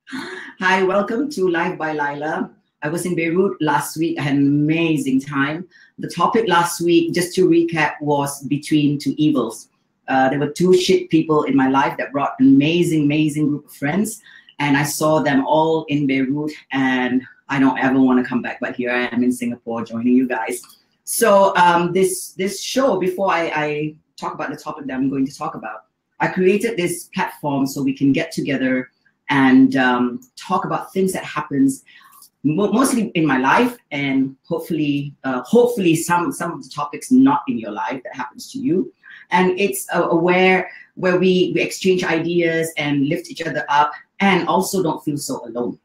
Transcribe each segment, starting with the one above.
Hi, welcome to Live by Lila. I was in Beirut last week. I had an amazing time. The topic last week, just to recap, was between two evils. There were two shit people in my life that brought an amazing, amazing group of friends. And I saw them all in Beirut, and I don't ever want to come back. But here I am in Singapore joining you guys. So this show, before I talk about the topic that I'm going to talk about, I created this platform so we can get together and talk about things that happens mostly in my life, and hopefully some of the topics not in your life that happens to you. And it's where we exchange ideas and lift each other up, and also don't feel so alone.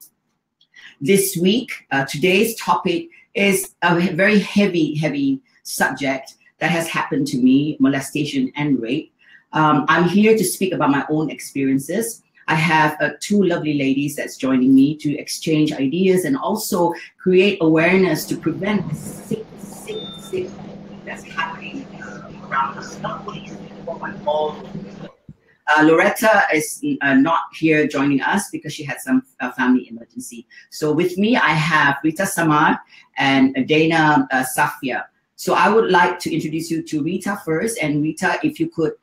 This week, today's topic is a very heavy subject that has happened to me: molestation and rape. I'm here to speak about my own experiences. I have two lovely ladies that's joining me to exchange ideas and also create awareness to prevent the sick that's happening around us, not only in Singapore, but all over the world. Loretta is not here joining us because she had some family emergency. So with me, I have Rita Samar and Dana Safia. So I would like to introduce you to Rita first. And Rita, if you could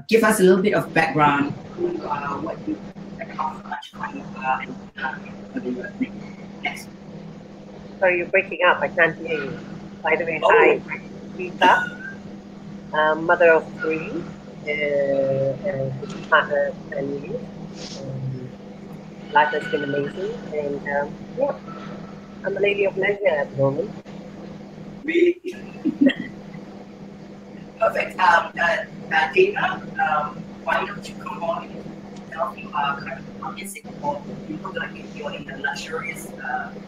give us a little bit of background, who you are, what you do, how much fun you are, and next. Sorry, you're breaking up. I can't hear you. By the way, hi, Rita, mother of three, partner family. Life has been amazing, and yeah, I'm a lady of leisure at the moment. Really? Perfect. Dana, why don't you come on and tell me kind of in Singapore? You look like you're in a luxurious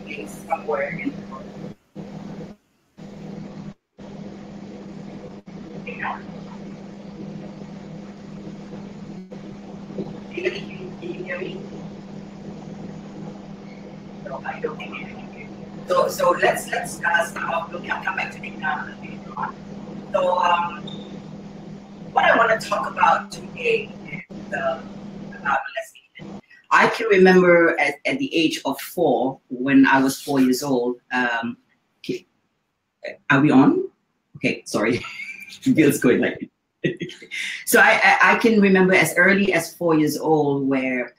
place somewhere in the world. Dana? Dana, can you hear me? No, I don't think you can hear me. So let's start off. We'll come back to Dana later on. So what I want to talk about today is about molestation. I can remember at the age of 4, when I was 4 years old. Are we on? Okay, sorry. Bill's going like so I can remember as early as 4 years old where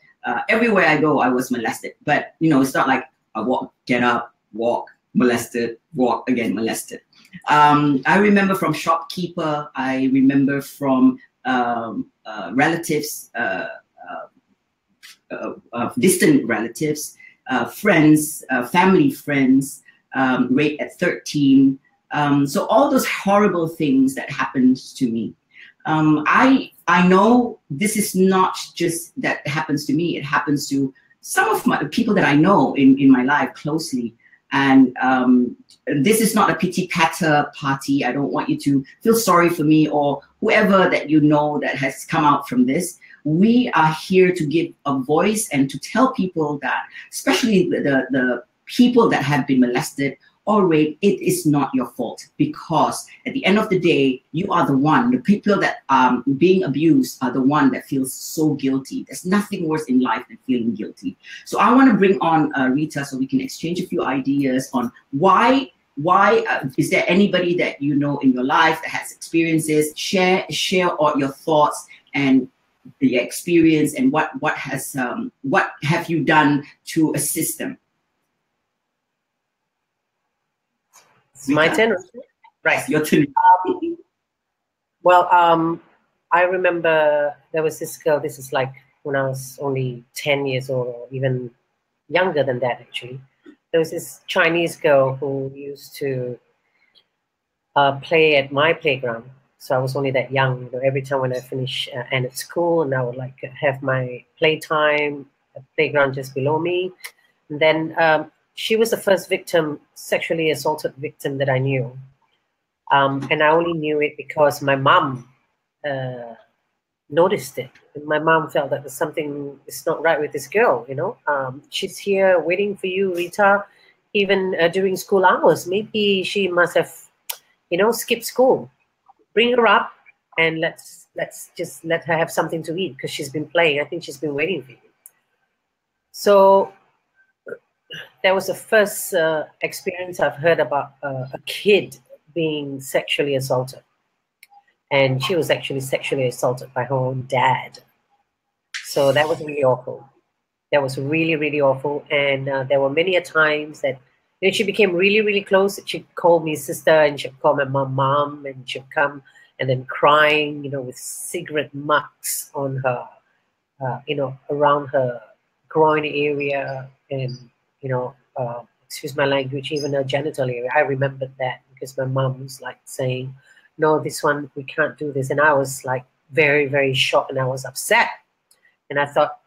everywhere I go, I was molested. But, it's not like I walk, get up, walk, molested, walk, again, molested. I remember from shopkeeper. I remember from relatives, distant relatives, friends, family friends, rape at 13. So all those horrible things that happened to me. I know this is not just that happens to me. It happens to some of my people that I know in my life closely. And this is not a pity patter party. I don't want you to feel sorry for me or whoever that you know that has come out from this. We are here to give a voice and to tell people that, especially the people that have been molested or raped, it is not your fault, because at the end of the day, you are the one. The people that are being abused are the one that feels so guilty. There's nothing worse in life than feeling guilty. So I want to bring on Rita so we can exchange a few ideas on why is there anybody that you know in your life that has experiences? Share all your thoughts and the experience, and what have you done to assist them? It's my turn, right? Your turn. Well, I remember there was this girl. This is like when I was only 10 years old, or even younger than that, actually. There was this Chinese girl who used to play at my playground. So I was only that young. Every time when I finish and at school, and I would like have my playtime at the playground just below me. And then she was the first sexually assaulted victim that I knew. And I only knew it because my mom noticed it. And my mom felt that there's something is not right with this girl, she's here waiting for you, Rita, even during school hours. Maybe she must have, skipped school. Bring her up and let's just let her have something to eat, because she's been playing. I think she's been waiting for you. So that was the first experience I've heard about a kid being sexually assaulted. And she was actually sexually assaulted by her own dad. So that was really awful. That was really, really awful. And there were many a times that she became really, really close. She'd call me sister, and she'd call my mom, and she'd come and then crying, with cigarette marks on her, around her groin area, and, excuse my language, even her genital area. I remembered that because my mom was like saying, no, this one, we can't do this. And I was like very, very shocked, and I was upset. And I thought,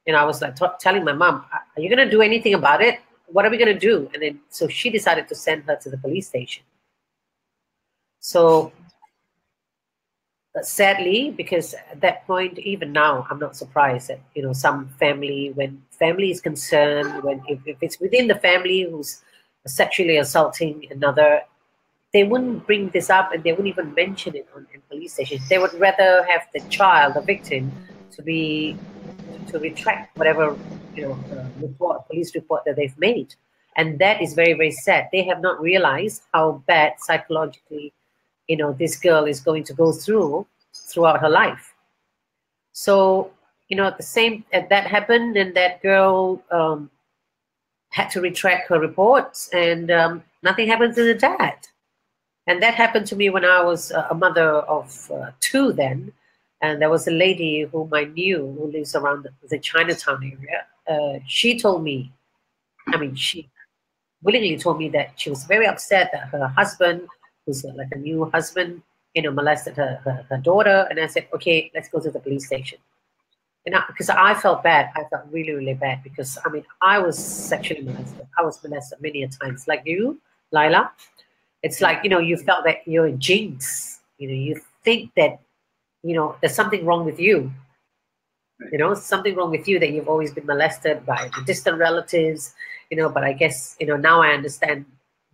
I was like telling my mom, are you going to do anything about it? What are we going to do? And then, so she decided to send her to the police station. So sadly, because at that point, even now, I'm not surprised that, some family, when family is concerned, if it's within the family who's sexually assaulting another, they wouldn't bring this up, and they wouldn't even mention it in police stations. They would rather have the child, the victim, to retract whatever police report that they've made. And that is very, very sad. They have not realized how bad psychologically this girl is going to go throughout her life. So that happened, and that girl had to retract her reports, and nothing happened to the dad. And that happened to me when I was a mother of 2 then. And there was a lady whom I knew who lives around the Chinatown area. She told me, she willingly told me that she was very upset that her husband, who's like a new husband, molested her daughter. And I said, okay, let's go to the police station. Because I felt bad. I felt really, really bad because, I was sexually molested. I was molested many a times. Like you, Laila, it's like, you felt that you're a jinx. You think that, there's something wrong with you. Something wrong with you, that you've always been molested by the distant relatives, but I guess, now I understand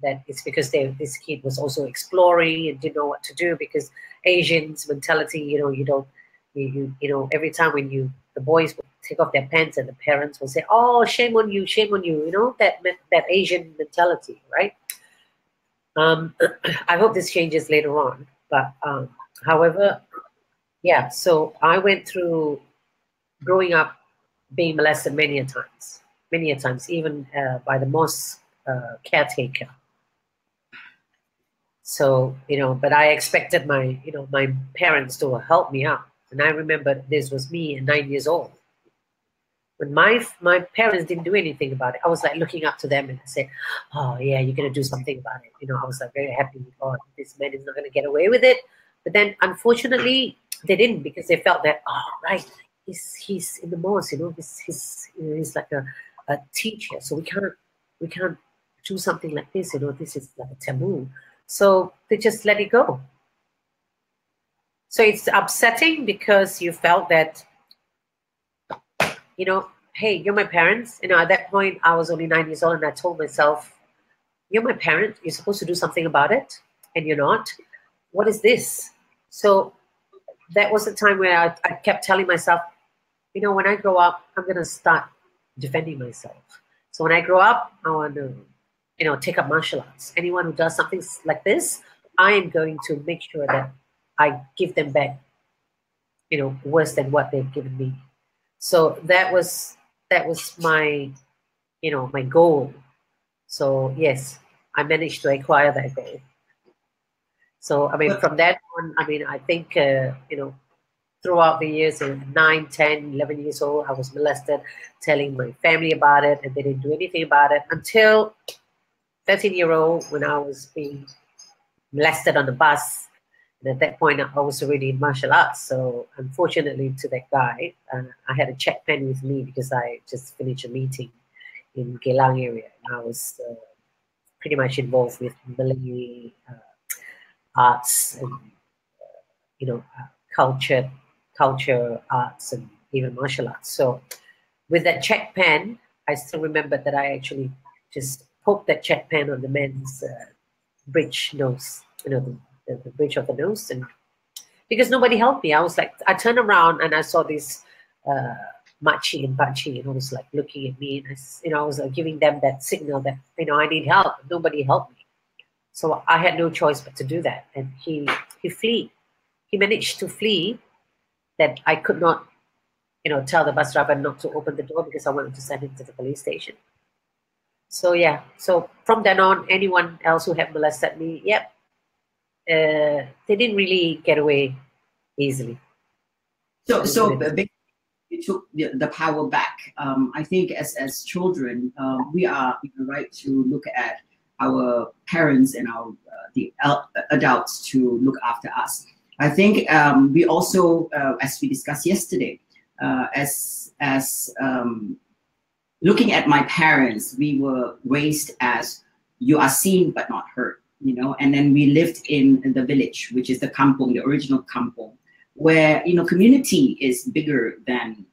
that it's because this kid was also exploring and didn't know what to do, because Asians mentality, you every time when the boys would take off their pants, and the parents will say, oh, shame on you, that Asian mentality, right? I hope this changes later on, but however, yeah, so I went through growing up being molested many a times, even by the mosque caretaker. So, but I expected my parents to help me out. And I remember this was me at 9 years old. When my parents didn't do anything about it, I was like looking up to them, and I said, oh yeah, you're going to do something about it. I was like very happy. Oh, this man is not going to get away with it. But then unfortunately they didn't, because they felt that, oh, right, he's in the mosque, he's like a teacher. So we can't do something like this, this is like a taboo. So they just let it go. So it's upsetting because you felt that, hey, you're my parents. At that point, I was only 9 years old, and I told myself, you're my parent. You're supposed to do something about it, and you're not. What is this? So that was the time where I kept telling myself, when I grow up, I'm going to start defending myself. So when I grow up, I want to, take up martial arts. Anyone who does something like this, I am going to make sure that I give them back, worse than what they've given me. So that was my, my goal. So yes, I managed to acquire that goal. So, from that on, I think, throughout the years, 9, 10, 11 years old, I was molested, telling my family about it, and they didn't do anything about it until 13-year-old, when I was being molested on the bus. And at that point, I was already in martial arts. So unfortunately to that guy, I had a check pen with me because I just finished a meeting in Geylang area. And I was pretty much involved with Malay arts and, culture, arts, and even martial arts. So with that check pen, I still remember that I actually just poked that check pen on the man's bridge nose, the bridge of the nose, and because nobody helped me, I was like, I turned around and I saw this matching and batching, and always like looking at me, and I was like giving them that signal that I need help. Nobody helped me, so I had no choice but to do that. And he fled. He managed to flee. That I could not, tell the bus driver not to open the door because I wanted to send him to the police station. So yeah, so from then on, anyone else who had molested me, they didn't really get away easily. So you took the power back. I think as children, we are right to look at our parents and the adults to look after us. I think we also, as we discussed yesterday, looking at my parents, we were raised as you are seen but not heard, and then we lived in the village, which is the kampong, the original kampong, where community is bigger than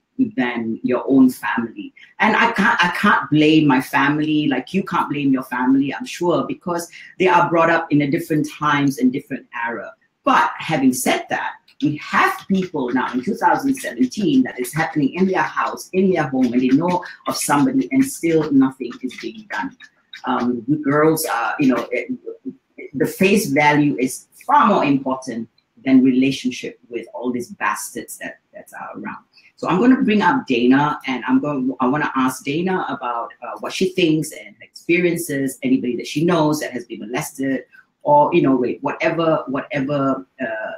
your own family. And I can't blame my family, like you can't blame your family, I'm sure, because they are brought up in a different times and different era. But having said that, we have people now in 2017 that is happening in their house, in their home, and they know of somebody, and still nothing is being done. Girls are, the face value is far more important than relationship with all these bastards that are around. So I'm going to bring up Dana, and I want to ask Dana about what she thinks and experiences, anybody that she knows that has been molested, or whatever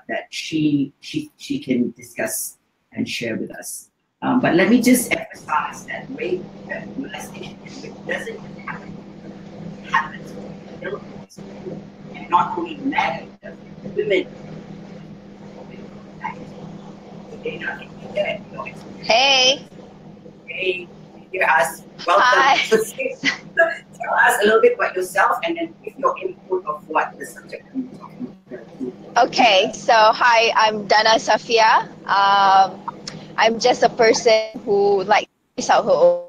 that she can discuss and share with us. But let me just emphasize that rape, molestation, doesn't happen. It happens to Filipinos, and not only men, women. Hey. Hey, hear us. Welcome. Hi. Tell us a little bit about yourself, and then give your input of what the subject we're talking about. Okay, so hi, I'm Dana Safia. I'm just a person who likes out her own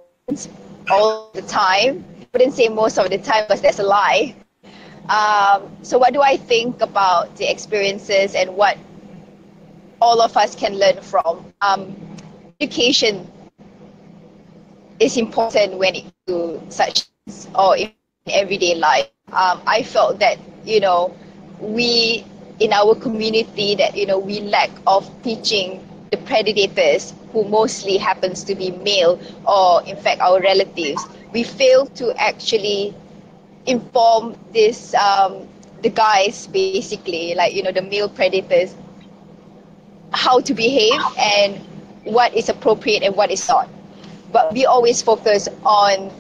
all the time. I wouldn't say most of the time because that's a lie. So what do I think about the experiences and what all of us can learn from? Education is important when it comes to such or in everyday life. I felt that we in our community that we lack of teaching the predators, who mostly happens to be male, or in fact our relatives. We fail to actually inform this the guys, basically, the male predators, how to behave and what is appropriate and what is not. But we always focus on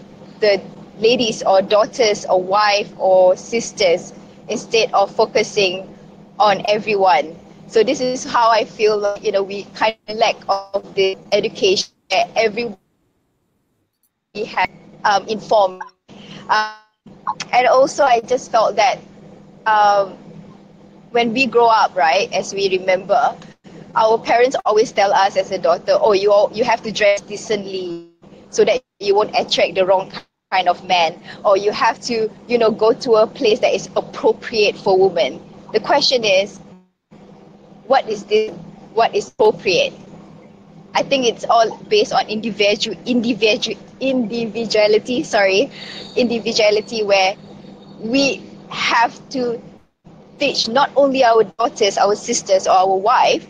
the ladies or daughters or wife or sisters instead of focusing on everyone. So this is how I feel like, we kind of lack of the education where everyone we have informed. And also I just felt that when we grow up, right, as we remember, our parents always tell us as a daughter, oh, you have to dress decently so that you won't attract the wrong kind of man, or you have to, go to a place that is appropriate for women. The question is, what is this? What is appropriate? I think it's all based on individuality, where we have to teach not only our daughters, our sisters, or our wife,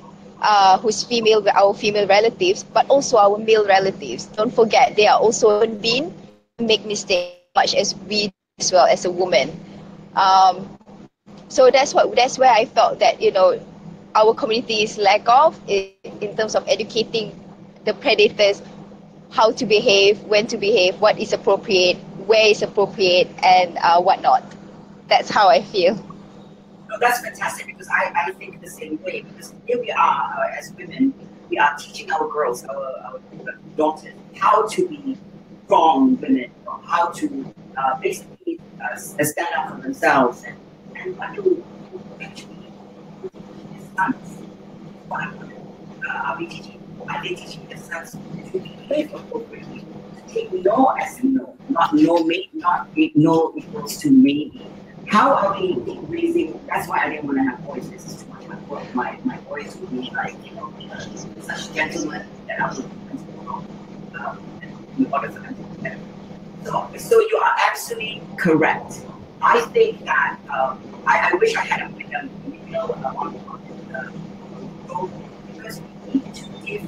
who's female, our female relatives, but also our male relatives. Don't forget, they are also being make mistakes much as we do as well as a woman. So that's where I felt that our community is lack of in terms of educating the predators how to behave, when to behave, what is appropriate, where is appropriate, and what not. That's how I feel. No, that's fantastic, because I think the same way, because here we are as women, we are teaching our girls, our daughters, how to be strong women, how to basically stand up for themselves, and what do actually sons, are they teaching their sons to behave appropriately, to take no as a no, not no equals to maybe. How are we raising? That's why I didn't want to have boys. This is too much my work. My boys would be like, such gentlemen that I would in order for them to be better. So you are absolutely correct. I think that I wish I had a video on because we need to give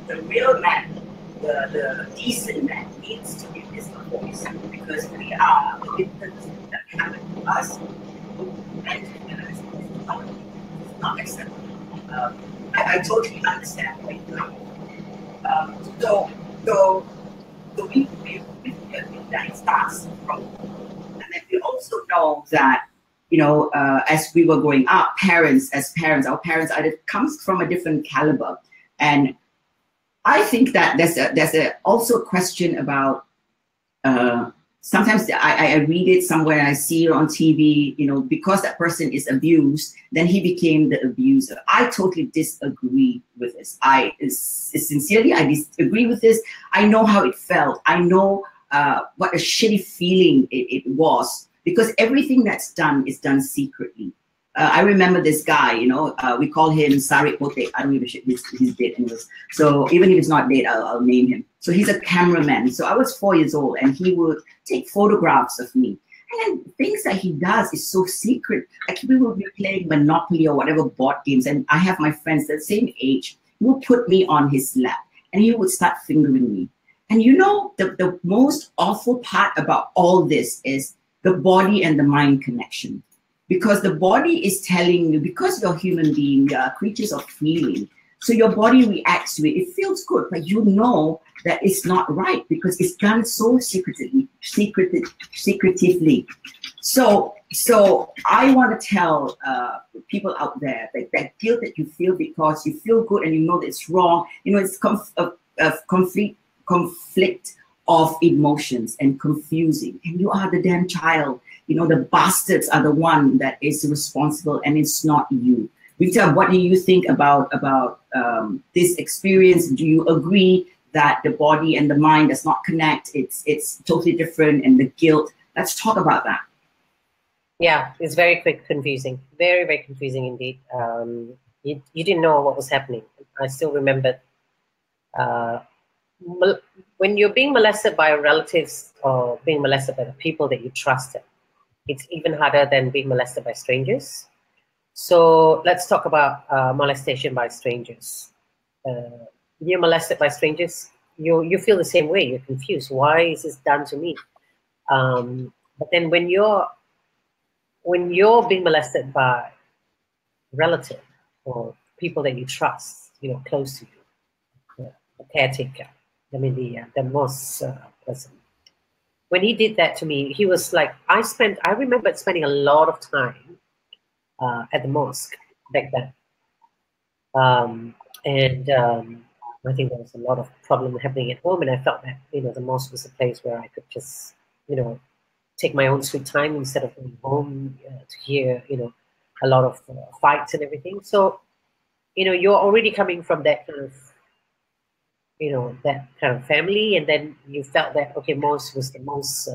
the real man, the decent man, needs to give this a voice because we are the victims that happen to us. And it's not acceptable. I totally understand what you're doing. So we that it starts from, and then we also know that as we were growing up, our parents either comes from a different caliber, and I think that there's also a question about sometimes I read it somewhere, I see it on TV, because that person is abused, then he became the abuser. I totally disagree with this. Sincerely, I disagree with this. I know how it felt. I know what a shitty feeling it was, because everything that's done is done secretly. I remember this guy, we call him Sarik Potek. I don't give a shit, he's dead anyways. So even if he's not dead, I'll name him. So he's a cameraman. So I was 4 years old and he would take photographs of me. And then things that he does is so secret. Like we will be playing Monopoly or whatever board games, and I have my friends the same age. He would put me on his lap and he would start fingering me. And the most awful part about all this is the body and the mind connection. Because the body is telling you, because you're a human being, you are creatures of feeling. So your body reacts to it. It feels good, but you know that it's not right because it's done so secretively. So I want to tell people out there that guilt that you feel because you feel good and you know that it's wrong. It's conflict of emotions and confusing. And you are the damn child. The bastards are the one that is responsible, and it's not you. Victor, what do you think about this experience? Do you agree that the body and the mind does not connect? It's totally different, and the guilt. Let's talk about that. Yeah, it's very confusing. Very, very confusing indeed. You didn't know what was happening. I still remember when you're being molested by relatives or being molested by the people that you trusted, it's even harder than being molested by strangers. So let's talk about molestation by strangers. You're molested by strangers, you feel the same way. You're confused. Why is this done to me? But then when you're being molested by relative or people that you trust, close to you, the caretaker, the most person. When he did that to me, he was like, I remember spending a lot of time at the mosque back then. I think there was a lot of problem happening at home, and I felt that, the mosque was a place where I could just, take my own sweet time instead of going home to hear, a lot of fights and everything. So, you're already coming from that kind of, that kind of family, and then you felt that, okay, mosque was the most,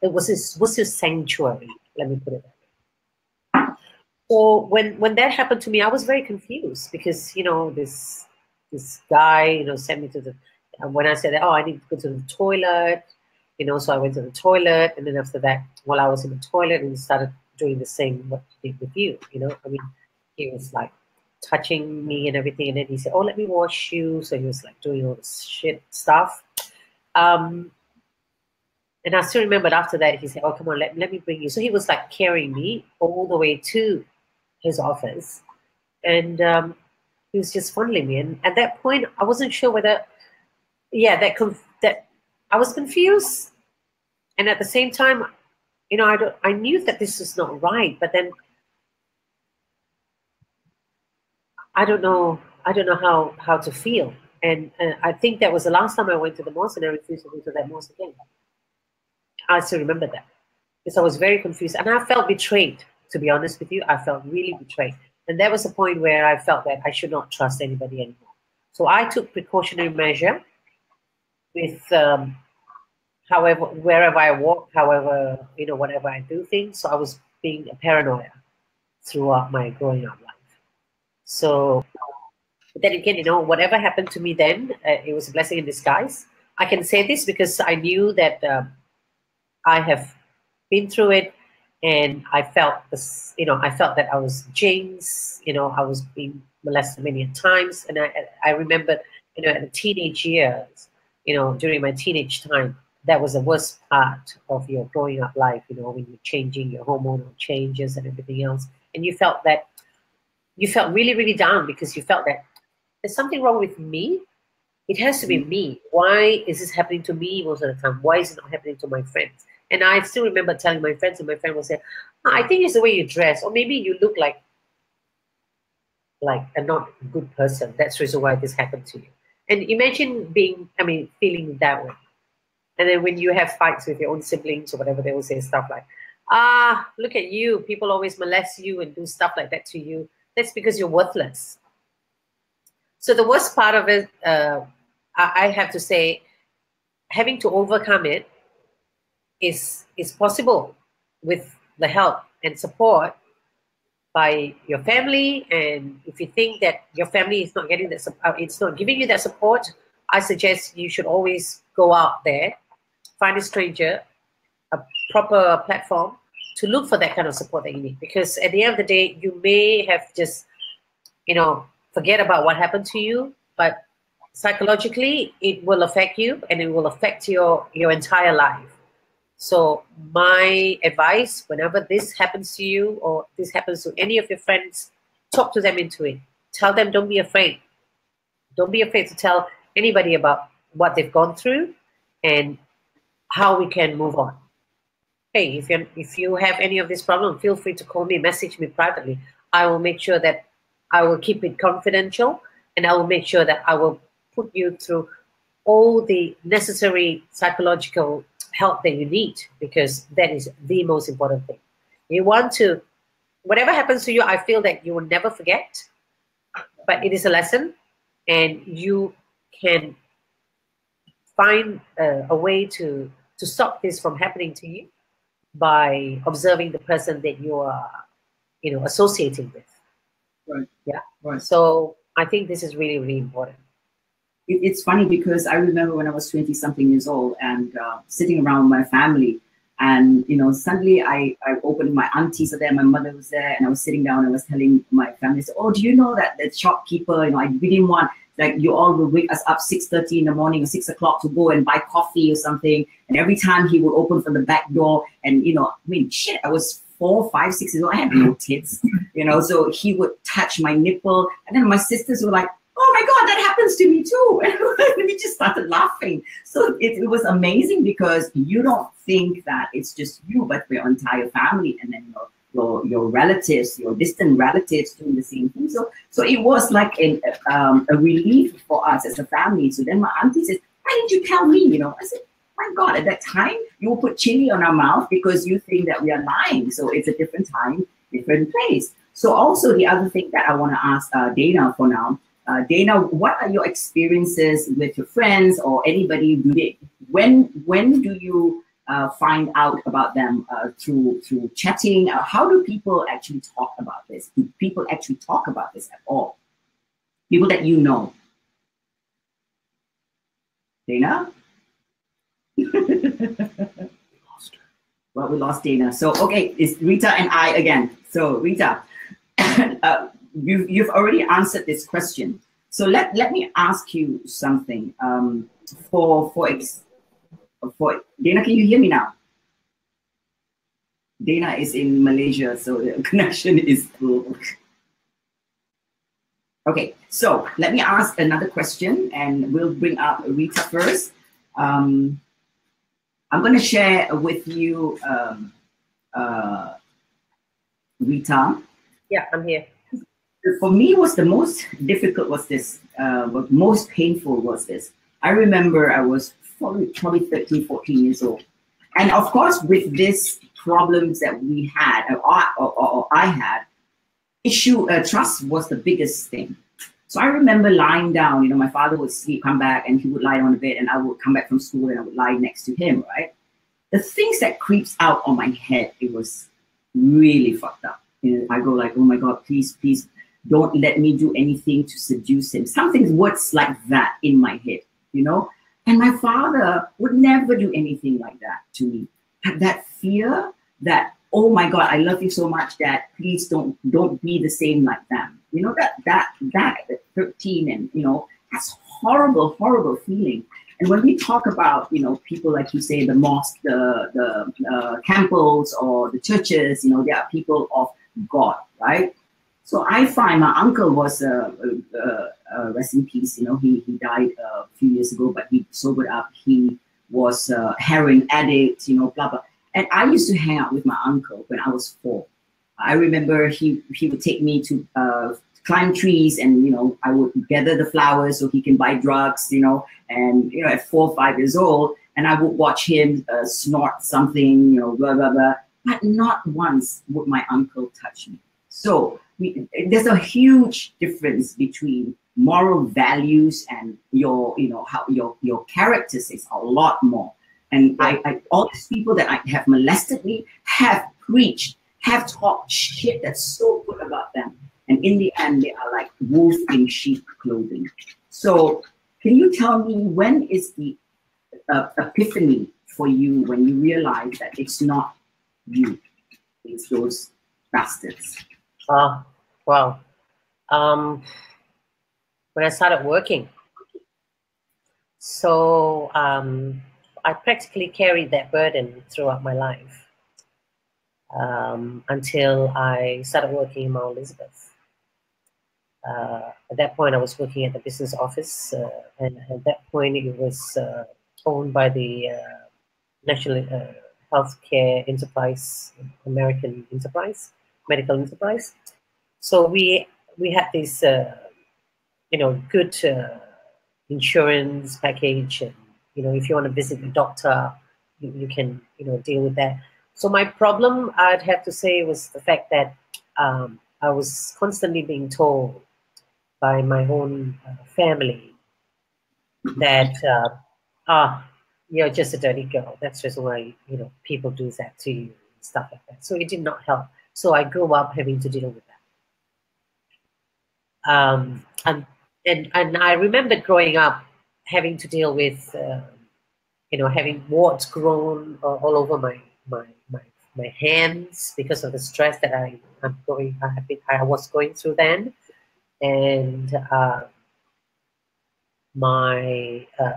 it was his sanctuary, let me put it that way. So when that happened to me, I was very confused because, this guy, sent me to the, when I said, oh, I need to go to the toilet, so I went to the toilet, and then after that, while I was in the toilet, and he started doing the same what he did with you, he was like touching me and everything, and then he said, oh, let me wash you. So he was like doing all this shit stuff. And I still remembered after that, he said, oh, come on, let me bring you. So he was like carrying me all the way to his office, and he was just fondling me. And at that point, I wasn't sure whether, that I was confused, and at the same time, I knew that this was not right, but then I don't know how to feel. And I think that was the last time I went to the mosque, and I refused to go to that mosque again. I still remember that because I was very confused, and I felt betrayed. To be honest with you, I felt really betrayed. And there was a point where I felt that I should not trust anybody anymore. So I took precautionary measure with wherever I walk, whatever I do things. So I was being a paranoia throughout my growing up life. So but then again, whatever happened to me then, it was a blessing in disguise. I can say this because I knew that I have been through it, and I felt this, I felt that I was James, I was being molested many times, and I remembered, at the teenage years, during my teenage time, that was the worst part of your growing up life, when you're changing your hormonal changes and everything else, and you felt really, really down because you felt that there's something wrong with me. It has to be me. Why is this happening to me most of the time? Why is it not happening to my friends? And I still remember telling my friends, and my friend will say, I think it's the way you dress, or maybe you look like a not good person. That's the reason why this happened to you. And imagine feeling that way. And then when you have fights with your own siblings or whatever, they will say stuff like, look at you. People always molest you and do stuff like that to you. That's because you're worthless. So the worst part of it, I have to say, having to overcome it is possible with the help and support by your family. And if you think that your family is not getting that, it's not giving you that support, I suggest you should always go out there, find a stranger, a proper platform to look for that kind of support that you need. Because at the end of the day, you may have just, forget about what happened to you, but psychologically, it will affect you, and it will affect your entire life. So my advice, whenever this happens to you or this happens to any of your friends, talk to them into it. Tell them, don't be afraid. Don't be afraid to tell anybody about what they've gone through and how we can move on. Hey, if you have any of this problem, feel free to call me, message me privately. I will make sure that I will keep it confidential, and I will make sure that I will put you through all the necessary psychological help that you need, because that is the most important thing. You want to, whatever happens to you, I feel that you will never forget, but it is a lesson, and you can find a way to stop this from happening to you by observing the person that you are, associating with. Right. Yeah. Right. So I think this is really, really important. It's funny because I remember when I was 20-something years old and sitting around my family, and suddenly I opened, my aunties are there, my mother was there, and I was sitting down and I was telling my family, oh, do you know that the shopkeeper, we didn't want, you all will wake us up 6:30 in the morning or 6 o'clock to go and buy coffee or something, and every time he would open from the back door, and shit, I was 4, 5, 6 years old, I had no tits, so he would touch my nipple, and then my sisters were like, oh my God, that happens to me too. And we just started laughing. So it was amazing because you don't think that it's just you, but your entire family, and then your relatives, your distant relatives doing the same thing. So it was like a relief for us as a family. So then my auntie said, why didn't you tell me? I said, my God, at that time, you will put chili on our mouth because you think that we are lying. So it's a different time, different place. So also the other thing that I want to ask Dana for now, Dana, what are your experiences with your friends or anybody? When do you find out about them through chatting? How do people actually talk about this? Do people actually talk about this at all? People that you know. Dana? Well, we lost Dana. So, okay, it's Rita and I again. So, Rita, you've already answered this question. So let me ask you something. For Dana, can you hear me now? Dana is in Malaysia, so the connection is full. Okay, so let me ask another question, and we'll bring up Rita first. I'm going to share with you, Rita. Yeah, I'm here. For me, was the most difficult was this, what most painful was this. I remember I was probably 13, 14 years old. And of course, with these problems that we had, or I had, trust was the biggest thing. So I remember lying down, my father would sleep, come back, and he would lie on the bed, and I would come back from school and I would lie next to him, right? The things that creeps out on my head, it was really fucked up. I go like, oh my God, please, don't let me do anything to seduce him. Something words like that in my head, And my father would never do anything like that to me. Had that fear that, oh my God, I love you so much that please don't be the same like them. You know, that at 13, and you know, that's horrible, horrible feeling. And when we talk about, you know, people like you say, the mosque, the temples or the churches, you know, they are people of God, right? So I find my uncle was rest in peace. You know, he died a few years ago, but he sobered up. He was a heroin addict, you know, blah blah. And I used to hang out with my uncle when I was 4. I remember he would take me to climb trees, and you know, I would gather the flowers so he can buy drugs, you know. And you know, at 4 or 5 years old, and I would watch him snort something, you know, blah blah blah. But not once would my uncle touch me. So there's a huge difference between moral values and your, you know, how your characters is a lot more. And I all these people that I have molested me have preached, have talked shit that's so good about them. And in the end, they are like wolf in sheep clothing. So can you tell me, when is the epiphany for you when you realize that it's not you, it's those bastards? Well, when I started working. So I practically carried that burden throughout my life until I started working in Mount Elizabeth. At that point, I was working at the business office, and at that point, it was owned by the National Healthcare Enterprise, American Enterprise, Medical Enterprise. So we had this, you know, good insurance package, and you know, if you want to visit the doctor, you can, you know, deal with that. So my problem, I'd have to say, was the fact that I was constantly being told by my own family that you're just a dirty girl. That's just why, you know, people do that to you and stuff like that. So it did not help. So I grew up having to deal with that. And I remember growing up having to deal with, you know, having warts grown all over my hands because of the stress that I was going through then. And I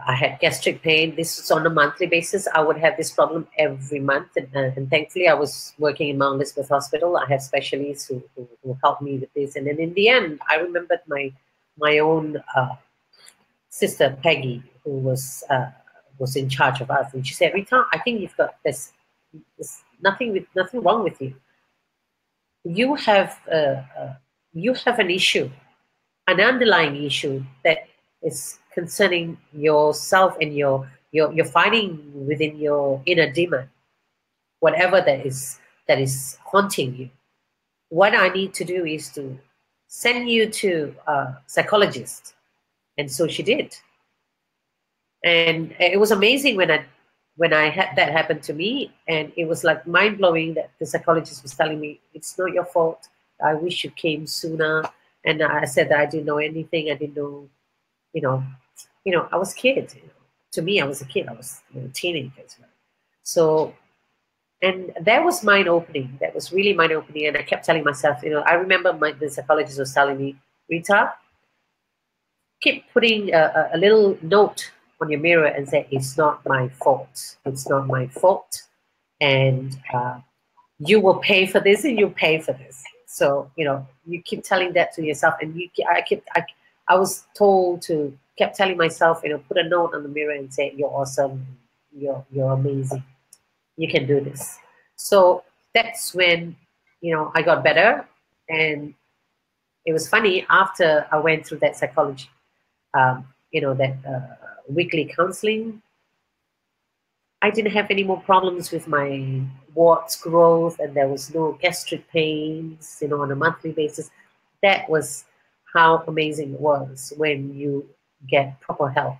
had gastric pain. This was on a monthly basis. I would have this problem every month, and thankfully I was working in Mount Elizabeth Hospital. I had specialists who helped me with this. And then in the end, I remembered my own sister Peggy, who was in charge of us, and she said, "Rita, I think you've got this nothing wrong with you. You have an issue, an underlying issue that is concerning yourself, and you're fighting within your inner demon, whatever that is haunting you. What I need to do is to send you to a psychologist." And so she did. And it was amazing when I had that happen to me, and it was like mind-blowing that the psychologist was telling me, "It's not your fault. I wish you came sooner." And I said that I didn't know anything. I didn't know, you know, I was a kid. You know. To me, I was a kid. I was a teenager. So, and that was mind-opening. That was really mind-opening. And I kept telling myself, you know, I remember the psychologist was telling me, "Rita, keep putting a little note on your mirror and say, it's not my fault. It's not my fault. And you will pay for this, and you pay for this." So, you know, you keep telling that to yourself. And I was told to kept telling myself, you know, put a note on the mirror and say, "You're awesome. You're amazing. You can do this." So that's when, you know, I got better. And it was funny, after I went through that psychology, you know, that weekly counseling, I didn't have any more problems with my warts growth, and there was no gastric pains, you know, on a monthly basis. That was how amazing it was when you get proper help.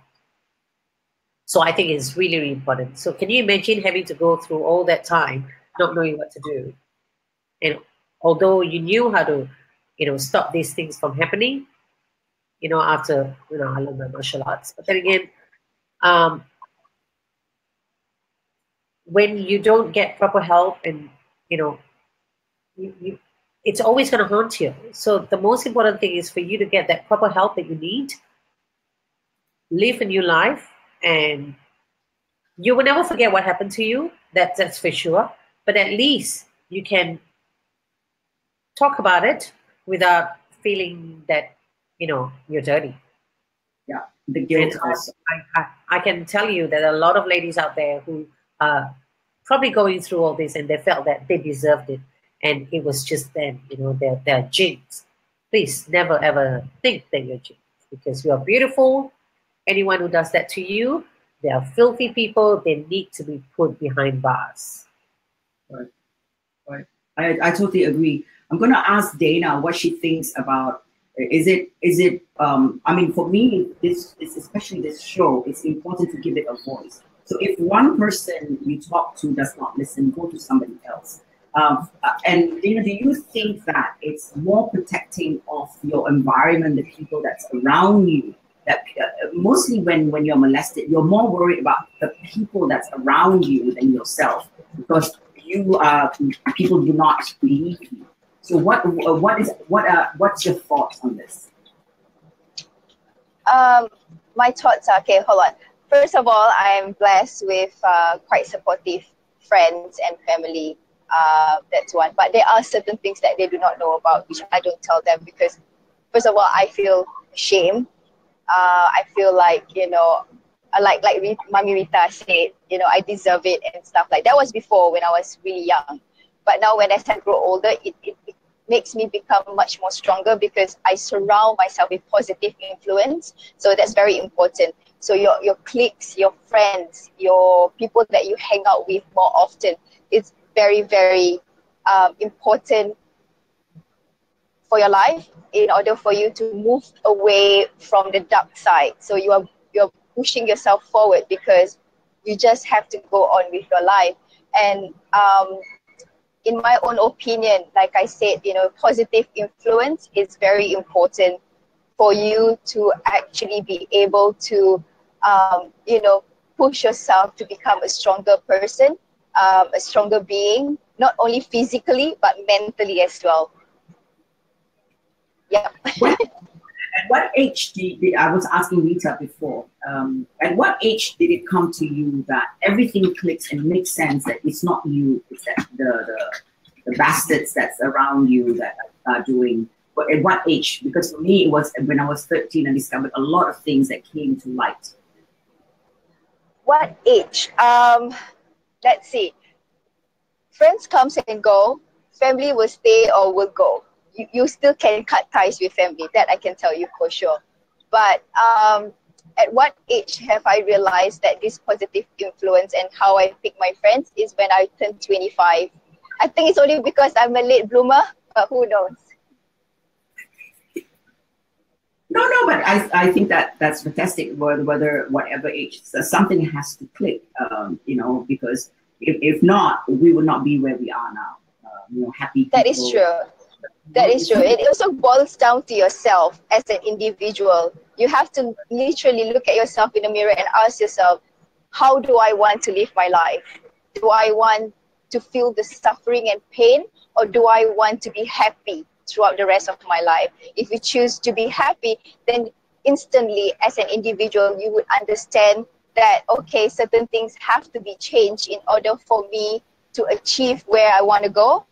So I think it's really, really important. So can you imagine having to go through all that time, not knowing what to do? And although you knew how to, you know, stop these things from happening, you know, after, you know, I learned my martial arts. But then again, when you don't get proper help, and it's always going to haunt you. So the most important thing is for you to get that proper help that you need, live a new life, and you will never forget what happened to you. That's for sure. But at least you can talk about it without feeling that you're dirty. Yeah, the guilt. I can tell you that a lot of ladies out there who are probably going through all this, and they felt that they deserved it, and it was just them. They're jinxed. Please never ever think that you're jinxed, because you are beautiful. Anyone who does that to you, they are filthy people. They need to be put behind bars. Right. I totally agree. I'm going to ask Dana what she thinks about. Is it? I mean, for me, this especially this show, it's important to give it a voice. So if one person you talk to does not listen, go to somebody else. And Dana, do you think that it's more protecting of your environment, the people that's around you? That mostly when you're molested, you're more worried about the people that's around you than yourself, because people do not believe you. So what's your thoughts on this? My thoughts are, okay, hold on. First of all, I am blessed with quite supportive friends and family. That's one. But there are certain things that they do not know about, which I don't tell them, because first of all, I feel shame. I feel like, like Mami Rita said, I deserve it and stuff like that. Was before when I was really young. But now as I grow older, it makes me become much more stronger, because I surround myself with positive influence. So that's very important. So your cliques, your friends, your people that you hang out with more often, it's very, very important for your life, in order for you to move away from the dark side. So you're pushing yourself forward, because you just have to go on with your life. And in my own opinion, like I said, positive influence is very important for you to actually be able to, push yourself to become a stronger person, a stronger being, not only physically, but mentally as well. Yeah. At what age I was asking Rita before, at what age did it come to you that everything clicks and makes sense, that it's not you, it's that the bastards that's around you that are doing? But at what age? Because for me, it was when I was 13, I discovered a lot of things that came to light. What age? Let's see. Friends comes and go. Family will stay or will go. You still can cut ties with family. That I can tell you for sure. But at what age have I realized that this positive influence and how I pick my friends is when I turned 25. I think it's only because I'm a late bloomer, but who knows? No, but I think that's fantastic. Whether whatever age, something has to click, because if not, we would not be where we are now. Happy people. That is true. That is true. It also boils down to yourself as an individual. You have to literally look at yourself in the mirror and ask yourself, how do I want to live my life? Do I want to feel the suffering and pain, or do I want to be happy throughout the rest of my life? If you choose to be happy, then instantly as an individual, you would understand that, okay, certain things have to be changed in order for me to achieve where I want to go.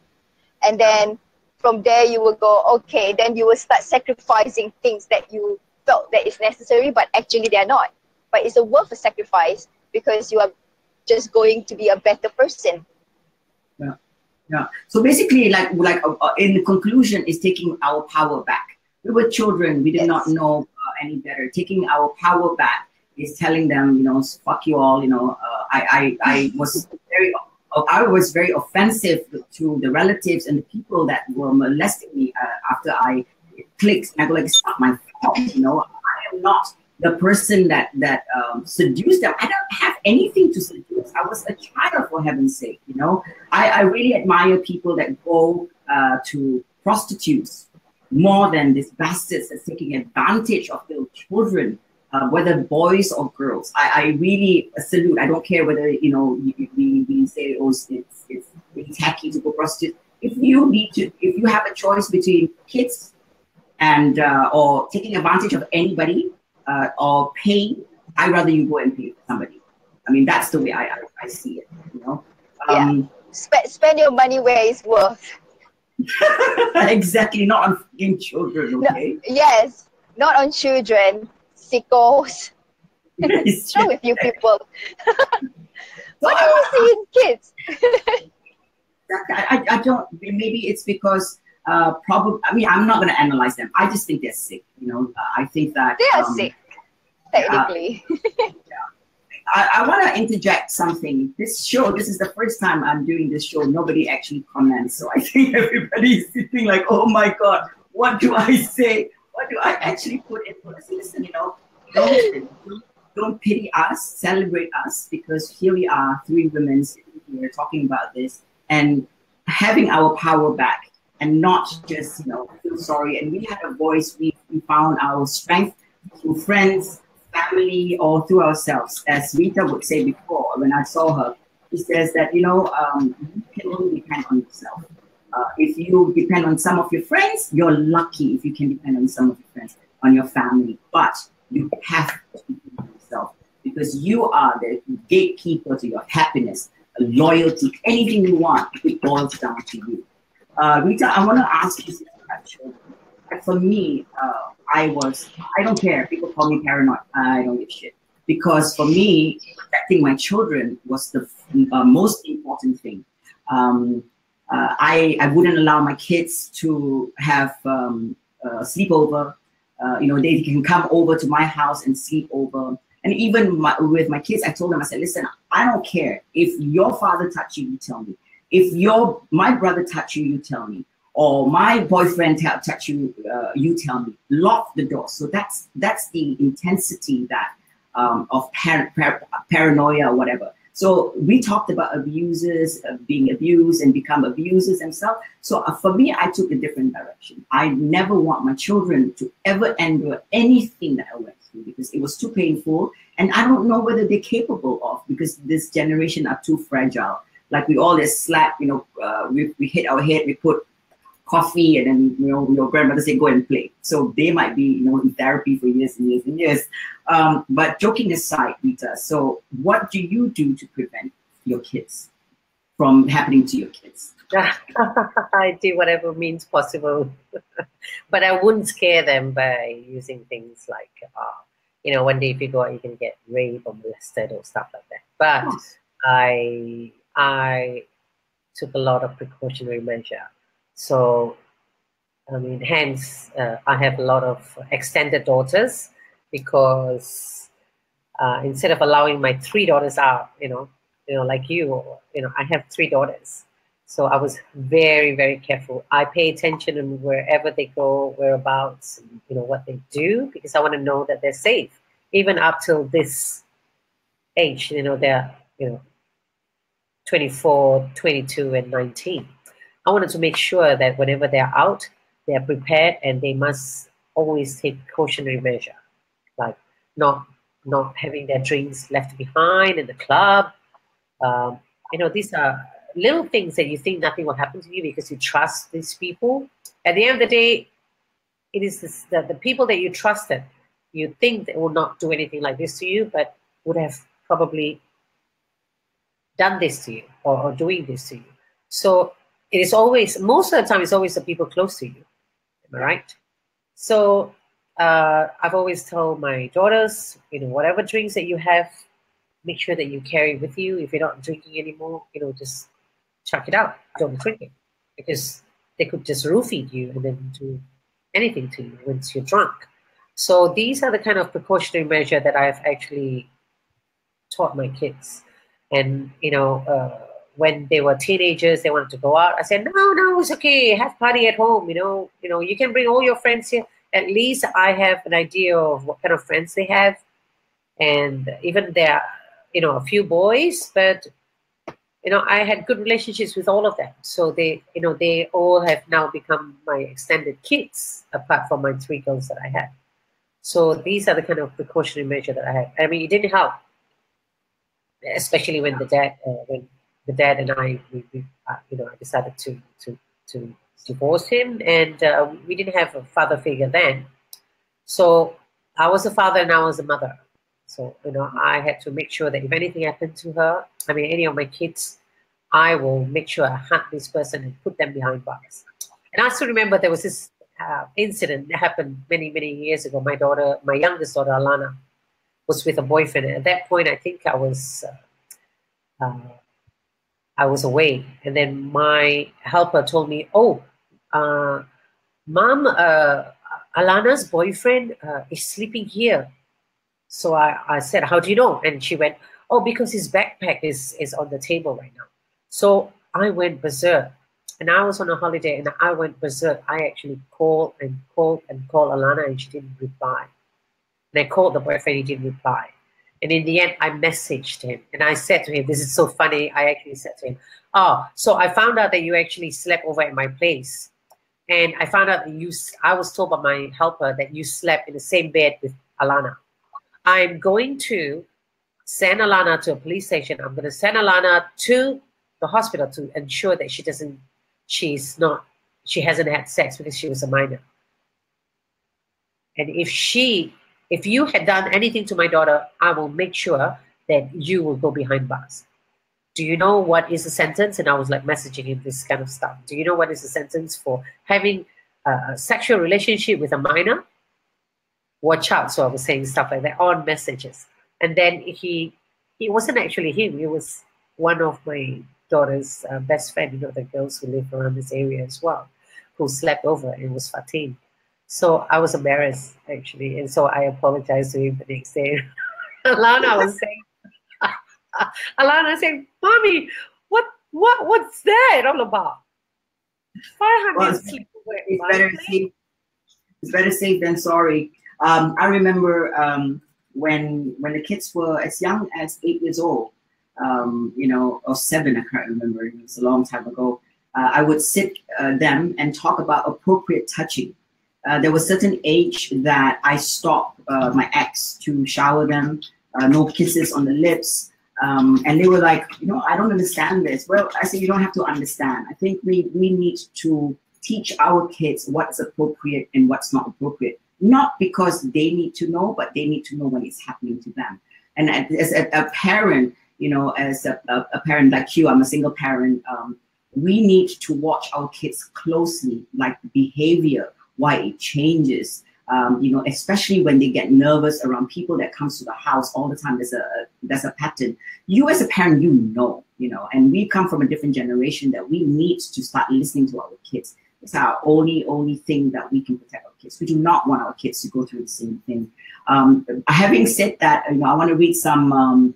And then from there, you will go, okay, then you will start sacrificing things that you felt that is necessary, but actually they're not. But it's a worth a sacrifice, because you are just going to be a better person. Yeah. So basically, like in the conclusion, is taking our power back. We were children. We did not know any better. Taking our power back is telling them, fuck you all. I was very offensive to the relatives and the people that were molesting me after I clicked. And I go like, it's not my fault. I am not the person that seduced them. I don't have anything to seduce. I was a child, for heaven's sake. I really admire people that go to prostitutes more than these bastards that's taking advantage of their children. whether boys or girls. I really salute. I don't care whether, you know, we say, oh, it's tacky to go prostitute. If you have a choice between kids and or taking advantage of anybody or paying, I'd rather you go and pay for somebody. I mean, that's the way I see it, you know. Yeah. Spend your money where it's worth. Exactly, not on fucking children, okay? No, yes, not on children. Sickos. What's wrong with you people? What do you see in kids? I don't, maybe it's because probably, I mean, I'm not going to analyze them. I just think they're sick, you know. I think that they are sick, technically. I want to interject something. This is the first time I'm doing this show. Nobody actually comments. So I think everybody's sitting like, oh my God, what do I say? What do I actually put in? Listen, you know, don't pity us, celebrate us, because here we are, 3 women sitting here talking about this and having our power back and not just, you know, feel sorry. And we had a voice, we found our strength through friends, family, or through ourselves. As Rita would say before, when I saw her, she says that, you know, you can only depend on yourself. If you depend on some of your friends, you're lucky if you can depend on some of your friends, on your family. But you have to depend on yourself because you are the gatekeeper to your happiness, loyalty, anything you want, it boils down to you. Rita, I want to ask you something. For me, I don't care. People call me paranoid. I don't give a shit. Because for me, protecting my children was the most important thing. I wouldn't allow my kids to have sleepover. You know, they can come over to my house and sleep over. And even with my kids, I told them, I said, listen, I don't care. If your father touched you, you tell me. If my brother touched you, you tell me. Or my boyfriend touch you, you tell me. Lock the door. So that's the intensity that of paranoia or whatever. So we talked about abusers being abused and become abusers themselves. So for me, I took a different direction. I never want my children to ever endure anything that I went through because it was too painful. And I don't know whether they're capable of, because this generation are too fragile. Like we all just slap, you know, we hit our head, we put coffee, and then, you know, your grandmother say, go and play. So they might be, you know, in therapy for years and years and years. But joking aside, Rita, so what do you do to prevent your kids from happening to your kids? I do whatever means possible. But I wouldn't scare them by using things like, you know, one day if you go out, you can get raped or molested or stuff like that. But I took a lot of precautionary measure. So, I mean, hence, I have a lot of extended daughters because instead of allowing my 3 daughters out, you know, like you know, I have 3 daughters. So I was very, very careful. I pay attention on wherever they go, whereabouts, you know, what they do, because I want to know that they're safe. Even up till this age, you know, they're, you know, 24, 22, and 19. I wanted to make sure that whenever they're out, they're prepared, and they must always take precautionary measure, like not having their drinks left behind in the club. You know, these are little things that you think nothing will happen to you because you trust these people. At the end of the day, it is the people that you trusted, you think they will not do anything like this to you, but would have probably done this to you or doing this to you. So it is always, most of the time, it's always the people close to you. Am I right? So I've always told my daughters, you know, whatever drinks that you have, make sure that you carry with you. If you're not drinking anymore, you know, just chuck it out. Don't drink it, because they could just roofie you and then do anything to you once you're drunk. So these are the kind of precautionary measure that I've actually taught my kids. And, you know, when they were teenagers, they wanted to go out. I said, no, it's okay. Have party at home. You know, you can bring all your friends here. At least I have an idea of what kind of friends they have. And even there are, you know, a few boys, but, you know, I had good relationships with all of them. So they, you know, they all have now become my extended kids, apart from my 3 girls that I had. So these are the kind of precautionary measure that I had. I mean, it didn't help, especially when the dad and I, I decided to divorce him, and we didn't have a father figure then. So I was a father and I was a mother. So, I had to make sure that if anything happened to her, I mean, any of my kids, I will make sure I hunt this person and put them behind bars. And I still remember there was this incident that happened many, many years ago. My youngest daughter, Alana, was with a boyfriend. And at that point, I think I was away. And then my helper told me, "Oh, Mom, Alana's boyfriend is sleeping here." So I said, "How do you know?" And she went, "Oh, because his backpack is on the table right now." So I went berserk. And I was on a holiday and I went berserk. I actually called Alana and she didn't reply. And I called the boyfriend, he didn't reply. And in the end, I messaged him. And I said to him, this is so funny. I actually said to him, "Oh, so I found out that you actually slept over at my place. And I found out that I was told by my helper that you slept in the same bed with Alana. I'm going to send Alana to a police station. I'm going to send Alana to the hospital to ensure that she hasn't had sex because she was a minor. And if you had done anything to my daughter, I will make sure that you will go behind bars. Do you know what is the sentence?" And I was like messaging him this kind of stuff. "Do you know what is the sentence for having a sexual relationship with a minor? Watch out." So I was saying stuff like that on messages. And then he wasn't actually him. He was one of my daughter's best friend, the girls who live around this area as well, who slept over. It was Fatin. So I was embarrassed, actually. And so I apologized to him the next day. Alana was saying, "Mommy, what's that all about? 500 sleepaway." It's better safe than sorry. I remember when the kids were as young as 8 years old, or 7, I can't remember. It was a long time ago. I would sit them and talk about appropriate touching. There was a certain age that I stopped my ex to shower them, no kisses on the lips. And they were like, "I don't understand this." Well, I said, you don't have to understand. I think we need to teach our kids what's appropriate and what's not appropriate. Not because they need to know, but they need to know when it's happening to them. And as a parent, as a parent like you, I'm a single parent, we need to watch our kids closely, like the behavior, why it changes, especially when they get nervous around people that comes to the house all the time. There's a pattern. You as a parent, and we come from a different generation that we need to start listening to our kids. It's our only thing that we can protect our kids. We do not want our kids to go through the same thing. Having said that, I want to read some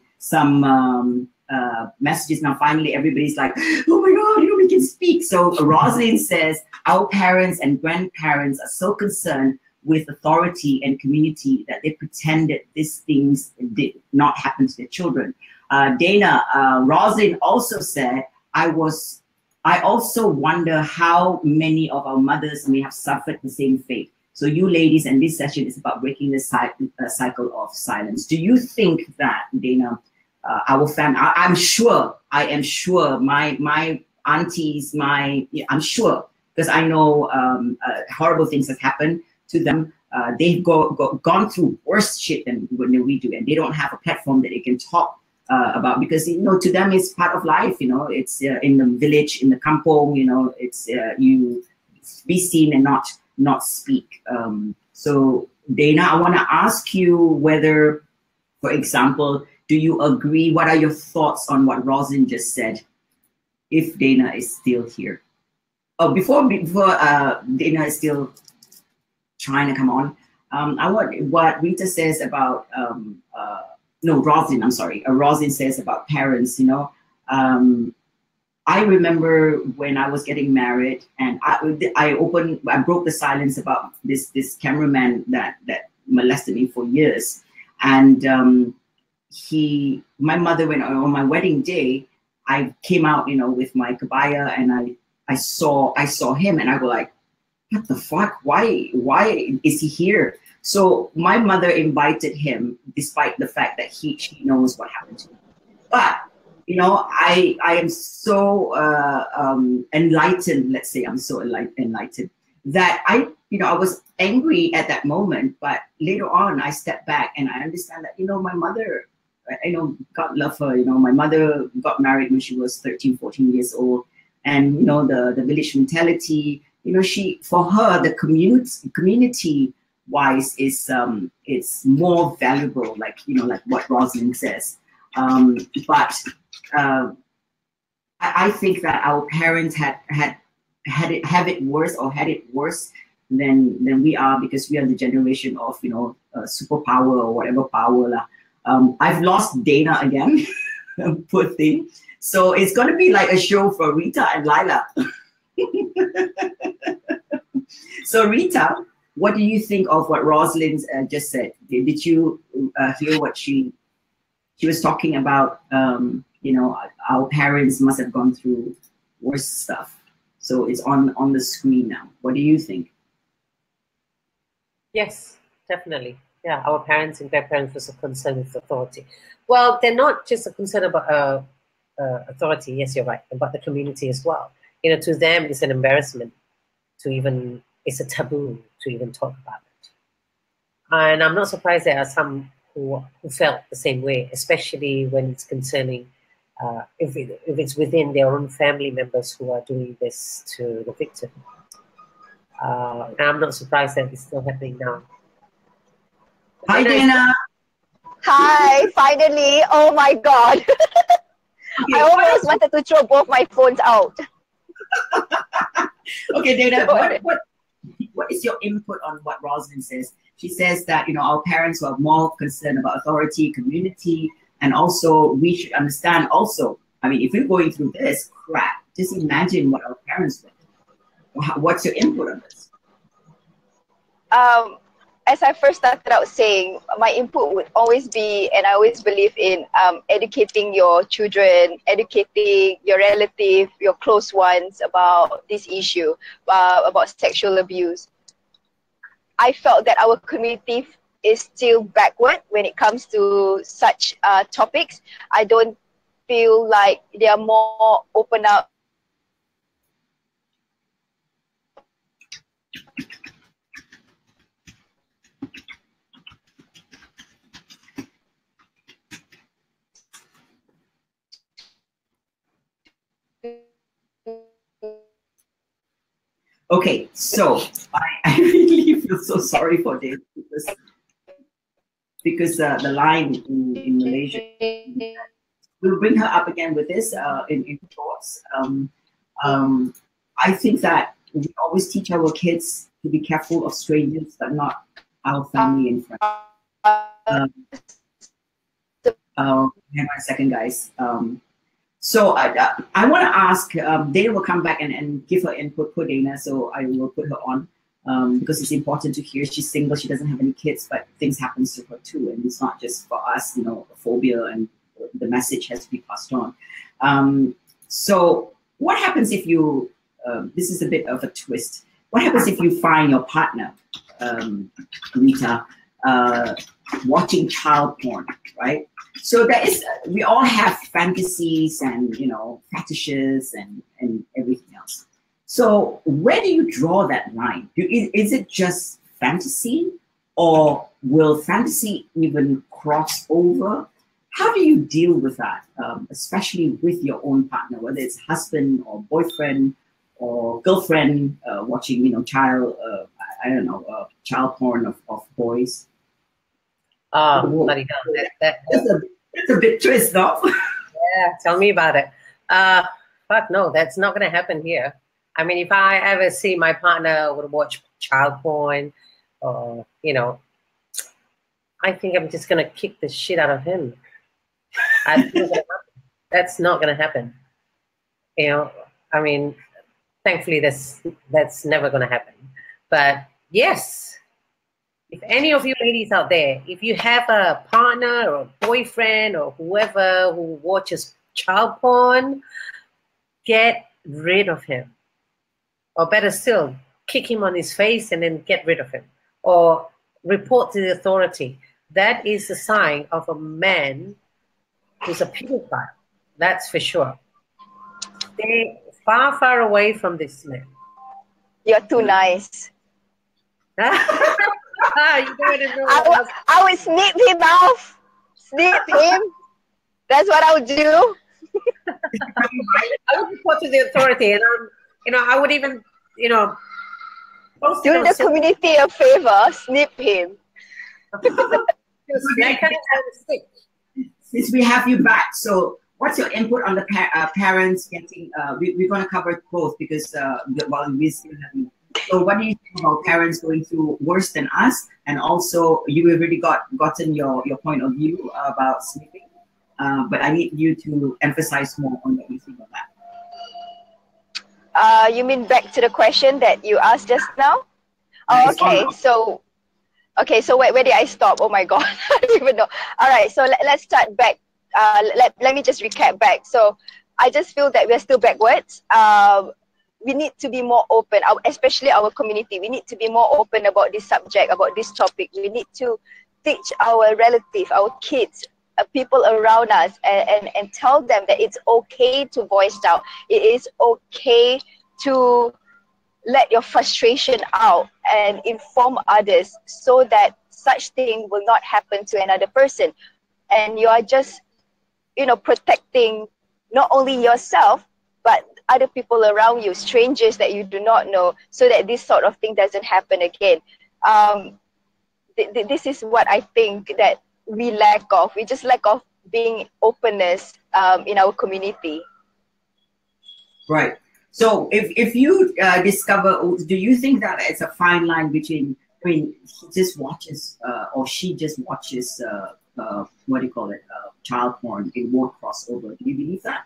messages now. Finally, everybody's like, "Oh my God, we can speak." So Rosalind says, "Our parents and grandparents are so concerned with authority and community that they pretended these things did not happen to their children." Dana, Rosalind also said, I also wonder how many of our mothers may have suffered the same fate. So you ladies, and this session is about breaking the cycle of silence. Do you think that, Dana, our family, I am sure my aunties, I'm sure, because I know horrible things have happened to them. They've gone through worse shit than we do, and they don't have a platform that they can talk about, because to them it's part of life. It's in the village, in the kampong. It's you be seen and not speak. So Dana, I want to ask you whether, for example, do you agree? What are your thoughts on what Rosin just said? If Dana is still here. Oh, before Dana is still trying to come on, I want what Rita says about Rosin, I'm sorry. Rosin says about parents, I remember when I was getting married, and I broke the silence about this cameraman that molested me for years. And my mother, when on my wedding day, I came out, with my kabaya, and I saw him, and I was like, what the fuck? Why is he here? So my mother invited him, despite the fact that she knows what happened to him. But you know, I am so enlightened. Let's say I'm so enlightened that I was angry at that moment, but later on I stepped back and I understand that my mother, God love her. My mother got married when she was 13, 14 years old, and the village mentality. She, for her, the community wise is it's more valuable, like what Rosalind says. But I think that our parents have it worse than we are, because we are the generation of superpower or whatever power lah. I've lost Dana again, poor thing. So it's going to be like a show for Rita and Lila. So Rita, what do you think of what Rosalind just said? Did you hear what she was talking about? Our parents must have gone through worse stuff. So it's on the screen now. What do you think? Yes, definitely. Yeah, our parents and grandparents were concerned with authority. Well, they're not just concerned about authority. Yes, you're right, about the community as well. To them, it's an embarrassment to even, it's a taboo to even talk about it. And I'm not surprised there are some who felt the same way, especially when it's concerning, if it's within their own family members who are doing this to the victim. And I'm not surprised that it's still happening now. Hi, Dana. Hi, finally. Oh my God. Okay, I almost wanted to throw both my phones out. Okay, Dana, what is your input on what Rosalind says? She says that, our parents were more concerned about authority, community, and also we should understand also, I mean, if we're going through this crap, just imagine what our parents went. What's your input on this? As I first started out saying, my input would always be, and I always believe in educating your children, educating your relative, your close ones about this issue, about sexual abuse. I felt that our community is still backward when it comes to such topics. I don't feel like they are more open up. Okay, so I really feel so sorry for this because the line in Malaysia. We'll bring her up again with this in thoughts. I think that we always teach our kids to be careful of strangers, but not our family and friends. Hang on a second, guys. So I want to ask, Dana will come back and give her input, poor Dana, so I will put her on because it's important to hear. She's single, she doesn't have any kids, but things happen to her too. And it's not just for us, phobia, and the message has to be passed on. So what happens if you, this is a bit of a twist. What happens if you find your partner, Rita, watching child porn, right? So we all have fantasies and, fetishes and everything else. So where do you draw that line? Is it just fantasy, or will fantasy even cross over? How do you deal with that, especially with your own partner, whether it's husband or boyfriend or girlfriend watching, child porn of boys? Bloody hell, that's a bit twist, though. Yeah, tell me about it. Fuck no, that's not going to happen here. I mean, if I ever see my partner would watch child porn, or I think I'm just going to kick the shit out of him. That's not going to happen. I mean, thankfully that's never going to happen. But yes, if any of you ladies out there, if you have a partner or a boyfriend or whoever who watches child porn, get rid of him. Or better still, kick him on his face and then get rid of him. Or report to the authority. That is a sign of a man who's a pedophile. That's for sure. Stay far, far away from this man. You're too nice. You don't know I would snip him off. Snip him. That's what I would do. I would report to the authority, and I would even, do the community a favor, snip him. Since we have you back, so what's your input on the parents getting? We're going to cover both because while we still have you. So what do you think about parents going through worse than us? And also, you have already gotten your point of view about sleeping, but I need you to emphasize more on what you think of that. You mean back to the question that you asked just now? Oh, okay. So where did I stop? Oh my God, I don't even know. All right, so let's start back. Let me just recap back. So I just feel that we're still backwards. We need to be more open, especially our community. We need to be more open about this subject, about this topic. We need to teach our relatives, our kids, people around us, and tell them that it's okay to voice out. It is okay to let your frustration out and inform others so that such thing will not happen to another person. And you are just, protecting not only yourself, but other people around you, strangers that you do not know, so that this sort of thing doesn't happen again. This is what I think that we lack of. We just lack of being openness in our community. Right. So if you discover, do you think that it's a fine line between, he just watches or she just watches, what do you call it, child porn, it won't cross over. Do you believe that?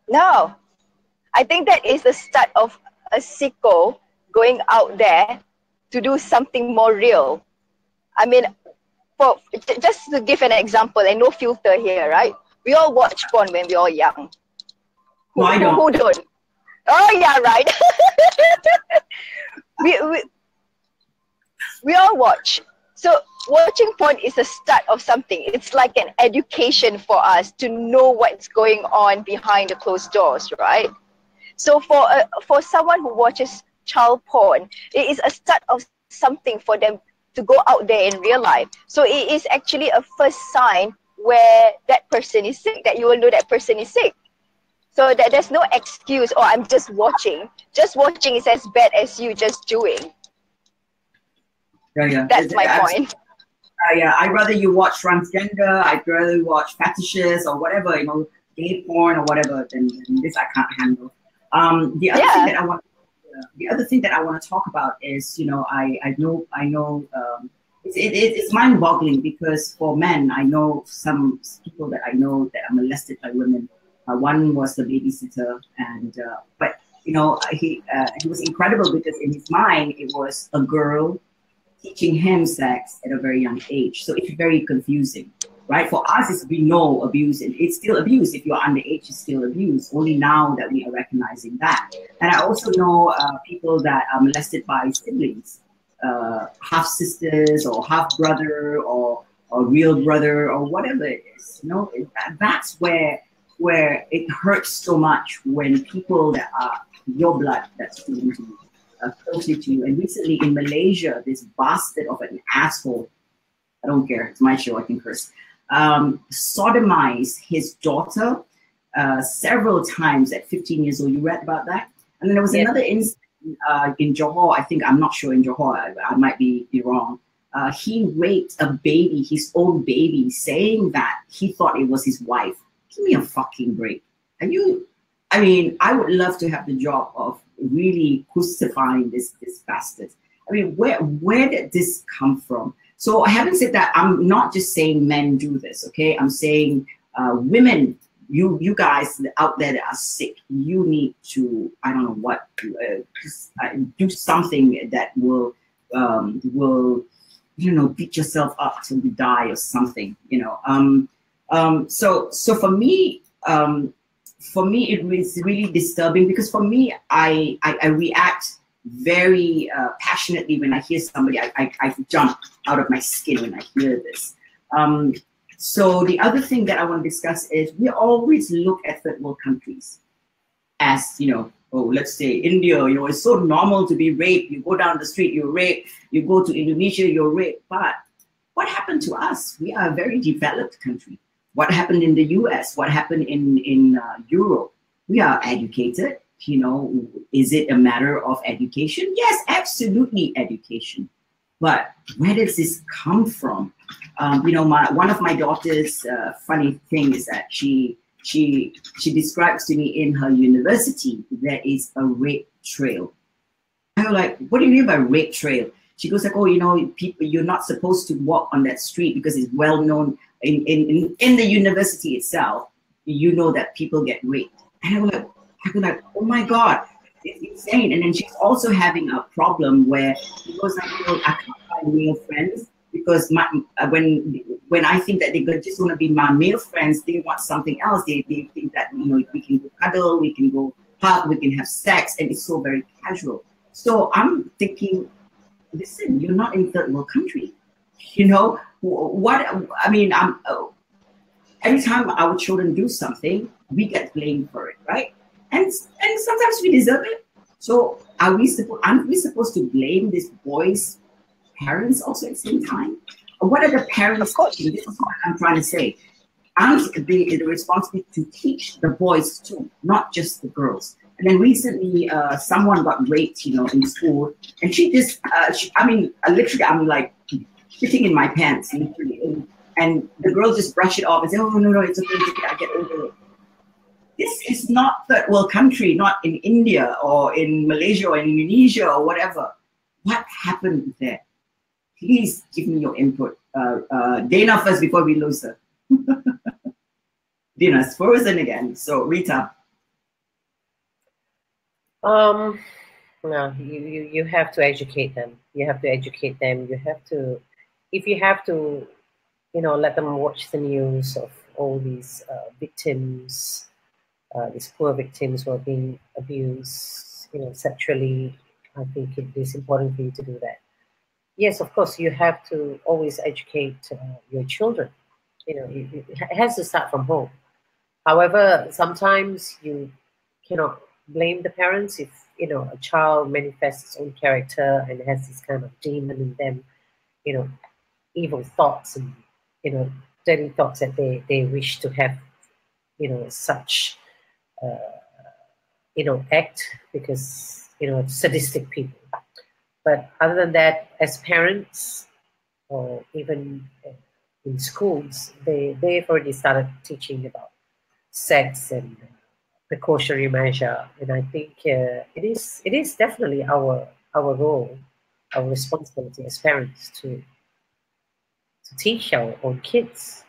No. I think that is the start of a sicko going out there to do something more real. I mean, just to give an example, and no filter here, right? We all watch porn when we're all young. Why don't? Who don't? Oh yeah, right. we all watch. So watching porn is the start of something. It's like an education for us to know what's going on behind the closed doors, right? So for someone who watches child porn, it is a start of something for them to go out there in real life. So it is actually a first sign where that person is sick, that you will know that person is sick. So that there's no excuse, oh, I'm just watching. Just watching is as bad as you just doing. Yeah. That's my point. Yeah, I'd rather you watch transgender, I'd rather you watch fetishes or whatever, gay porn or whatever, than this I can't handle. The other thing that I want to talk about is, I know it's mind-boggling because for men, I know some people that I know that are molested by women. One was the babysitter, and but he was incredible because in his mind it was a girl teaching him sex at a very young age. So it's very confusing, right? For us, we know abuse, and it's still abuse. If you're underage, it's still abuse. Only now that we are recognizing that. And I also know people that are molested by siblings, half sisters or half brother or real brother or whatever it is. That's where it hurts so much when people that are your blood, that's feeling to you, closely to you. And recently in Malaysia, this bastard of an asshole, I don't care, it's my show, I can curse, sodomized his daughter several times at 15 years old. You read about that? And then there was another incident in Johor, I think, I'm not sure in Johor, I might be wrong. He raped a baby, his own baby, saying that he thought it was his wife. Give me a fucking break. I would love to have the job of really crucifying this bastard. I mean, where did this come from? So having said that, I'm not just saying men do this, okay? I'm saying women, you guys out there that are sick, you need to, I don't know what, do something that will beat yourself up till you die or something, So for me, it was really disturbing because for me, I react very passionately when I hear somebody. I jump out of my skin when I hear this. So the other thing that I want to discuss is we always look at third world countries as, you know, oh, let's say India, you know, it's so normal to be raped. You go down the street, you're raped. You go to Indonesia, you're raped. But what happened to us? We are a very developed country. What happened in the US? What happened in Europe? We are educated. You know, is it a matter of education? Yes, absolutely education. But where does this come from? You know, one of my daughter's funny thing is that she describes to me in her university there is a rape trail. I'm like, what do you mean by rape trail? She goes like, oh, you know, people, you're not supposed to walk on that street because it's well known in the university itself. You know that people get raped. And I was like, oh my God, it's insane. And then she's also having a problem where she goes like, oh, I can't find male friends because when I think that they're just want to be my male friends, they want something else. They think that, you know, we can go cuddle, we can go hug, we can have sex, and it's so very casual. So I'm thinking, listen, you're not in third world country. You know what? I mean, every time our children do something, we get blamed for it, right? And sometimes we deserve it. So aren't we supposed to blame this boy's parents also at the same time? What are the parents? Of course, this is what I'm trying to say. Aren't the responsibility to teach the boys too, not just the girls? And then recently, someone got raped, you know, in school, and she just, literally, I'm like shitting in my pants, literally, and the girl just brushed it off and said, "Oh no, it's okay, I get over it." This is not third world country, not in India or in Malaysia or in Indonesia or whatever. What happened there? Please give me your input. Dana first before we lose her. Dana's frozen again. So Rita. No, you have to educate them. You have to educate them. You have to, if you have to, you know, let them watch the news of all these victims, these poor victims who are being abused, you know, sexually. I think it is important for you to do that. Yes, of course, you have to always educate your children. You know, it has to start from home. However, sometimes you cannot blame the parents if, you know, a child manifests its own character and has this kind of demon in them, you know, evil thoughts and, you know, dirty thoughts that they wish to have, you know, such, you know, act because, you know, sadistic people. But other than that, as parents or even in schools, they've already started teaching about sex and precautionary measure, and I think it is definitely our role, our responsibility as parents to teach our own kids.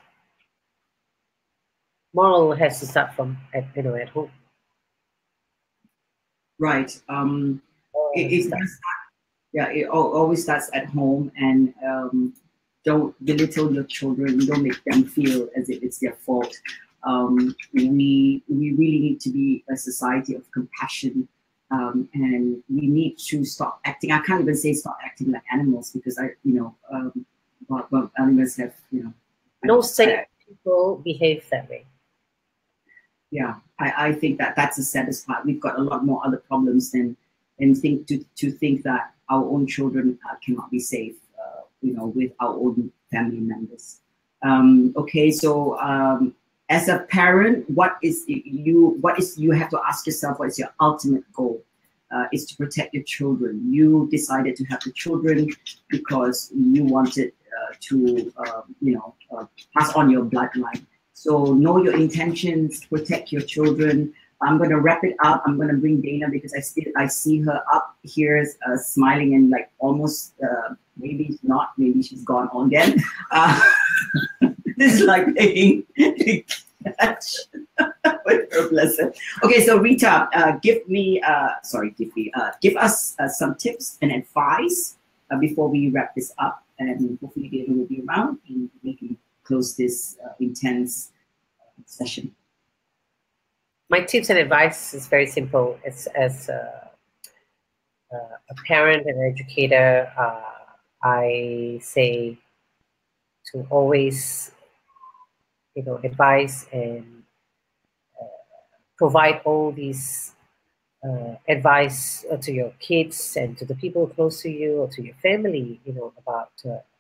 Moral has to start from at home. Right. It always starts at home, and don't belittle your children. Don't make them feel as if it's their fault. We really need to be a society of compassion, and we need to stop acting. I can't even say stop acting like animals because well, animals have, you know. No safe people behave that way. Yeah, I think that's the saddest part. We've got a lot more other problems than think that our own children cannot be safe, you know, with our own family members. Okay, so as a parent, you have to ask yourself, what is your ultimate goal? Is to protect your children. You decided to have the children because you wanted to pass on your bloodline. So know your intentions, protect your children. I'm going to wrap it up. I'm going to bring Dana because I see her up here smiling and like almost, maybe not, maybe she's gone on again. This is like playing catch with her blessing. Okay, so Rita, give us some tips and advice before we wrap this up, and hopefully Dana will be around and we can close this intense session. My tips and advice is very simple. It's as a parent and educator, I say to always, advise and provide all these advice to your kids and to the people close to you or to your family, about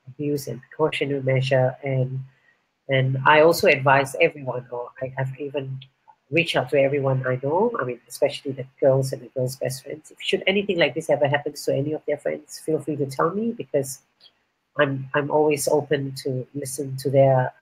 abuse and precautionary measure. And I also advise everyone, or I've even reached out to everyone I know. I mean, especially the girls and the girls' best friends. If should anything like this ever happens to any of their friends, feel free to tell me, because I'm always open to listen to their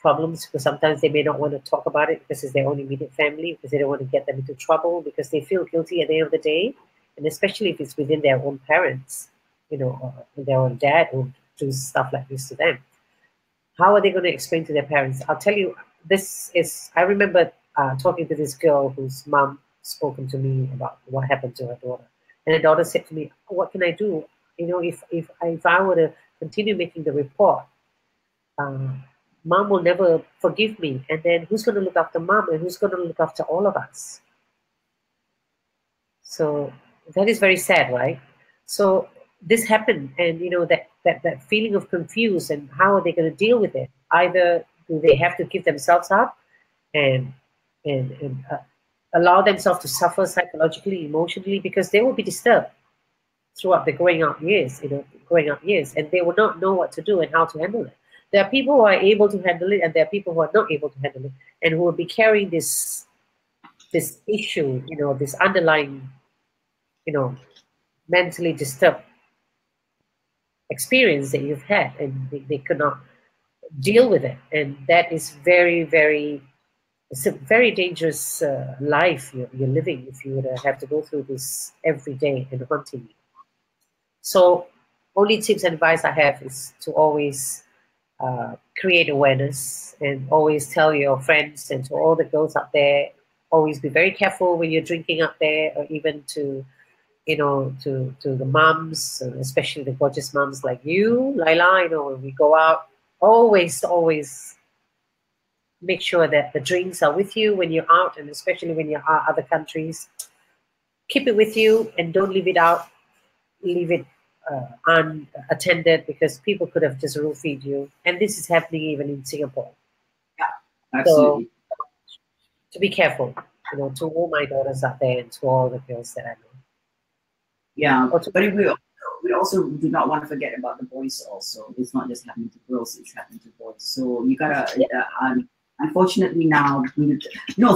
problems, because sometimes they may not want to talk about it because it's their own immediate family, because they don't want to get them into trouble, because they feel guilty at the end of the day, and especially if it's within their own parents, or their own dad who do stuff like this to them. How are they going to explain to their parents? I'll tell you, I remember talking to this girl whose mom spoken to me about what happened to her daughter, and the daughter said to me, "What can I do? If I were to continue making the report, Mom will never forgive me, and then who's going to look after Mom, and who's going to look after all of us?" So that is very sad, right? So this happened, and that feeling of confused, and how are they going to deal with it? Either do they have to give themselves up and allow themselves to suffer psychologically, emotionally, because they will be disturbed throughout the growing up years, and they will not know what to do and how to handle it. There are people who are able to handle it, and there are people who are not able to handle it, and who will be carrying this issue, this underlying, mentally disturbed experience that you've had, and they could not deal with it. And that is very, very, it's a very dangerous life you're living if you would have to go through this every day and haunting you. So only tips and advice I have is to always create awareness, and always tell your friends, and to all the girls out there, always be very careful when you're drinking out there, or even to the moms, especially the gorgeous moms like you, Laila. When we go out, always make sure that the drinks are with you when you're out, and especially when you're out other countries. Keep it with you and don't leave it out. Leave it unattended, because people could have just roofied you, and this is happening even in Singapore. Yeah, absolutely. So, to be careful, to all my daughters out there and to all the girls that I know. Yeah, but we also do not want to forget about the boys also. It's not just happening to girls, it's happening to boys. So you gotta, unfortunately now,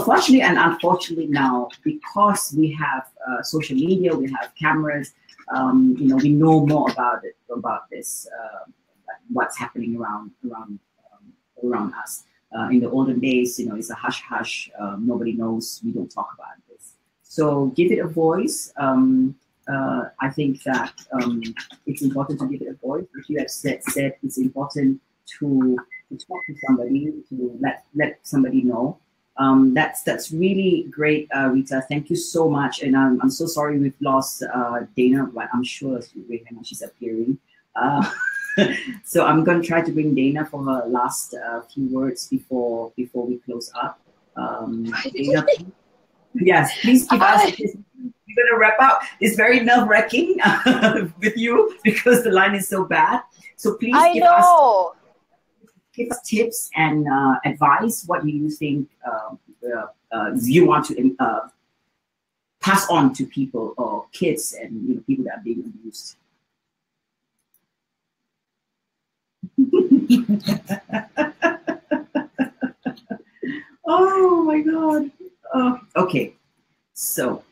fortunately and unfortunately now, because we have social media, we have cameras, we know more about this, what's happening around us. In the olden days, it's a hush hush. Nobody knows. We don't talk about this. So give it a voice. I think that it's important to give it a voice. If you have said it's important to talk to somebody, to let somebody know. That's really great, Rita. Thank you so much. And I'm so sorry we've lost Dana, but I'm sure she's appearing. So I'm going to try to bring Dana for her last few words before we close up. Dana, yes, please give us. We're going to wrap up. It's very nerve-wracking with you because the line is so bad. So please give us tips and advice. What do you think you want to pass on to people or kids and people that are being abused? Oh my God. Okay, so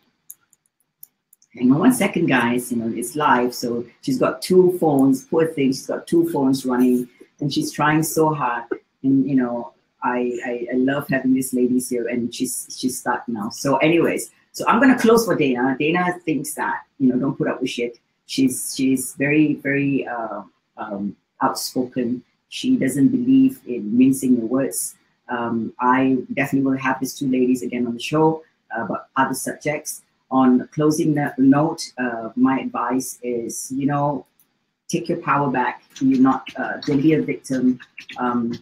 hang on 1 second, guys. It's live, so she's got 2 phones. Poor thing, she's got 2 phones running, and she's trying so hard. And I love having these ladies here, and she's stuck now. So, anyways, so I'm gonna close for Dana. Dana thinks that don't put up with shit. She's very, very outspoken. She doesn't believe in mincing the words. I definitely will have these 2 ladies again on the show about other subjects. On a closing note, my advice is, take your power back. You're not, don't be a victim.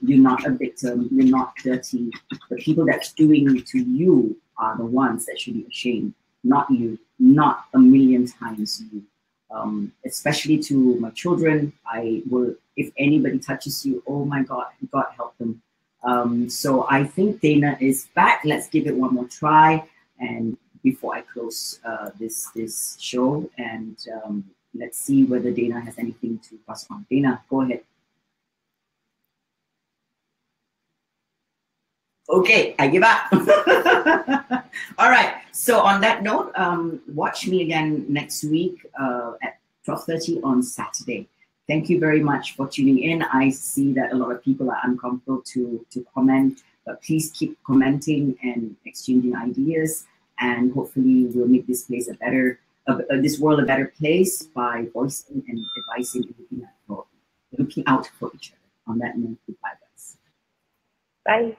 You're not a victim. You're not dirty. The people that's doing it to you are the ones that should be ashamed, not you. not a million times you. Especially to my children, I will, if anybody touches you, oh my God, God help them. So I think Dana is back. Let's give it one more try. And before I close this show, and let's see whether Dana has anything to pass on. Dana, go ahead. Okay, I give up. All right. So on that note, watch me again next week at 12:30 on Saturday. Thank you very much for tuning in. I see that a lot of people are uncomfortable to comment, but please keep commenting and exchanging ideas, and hopefully we'll make this place a better, this world a better place by voicing and advising and looking out for each other. On that note, goodbye, guys. Bye.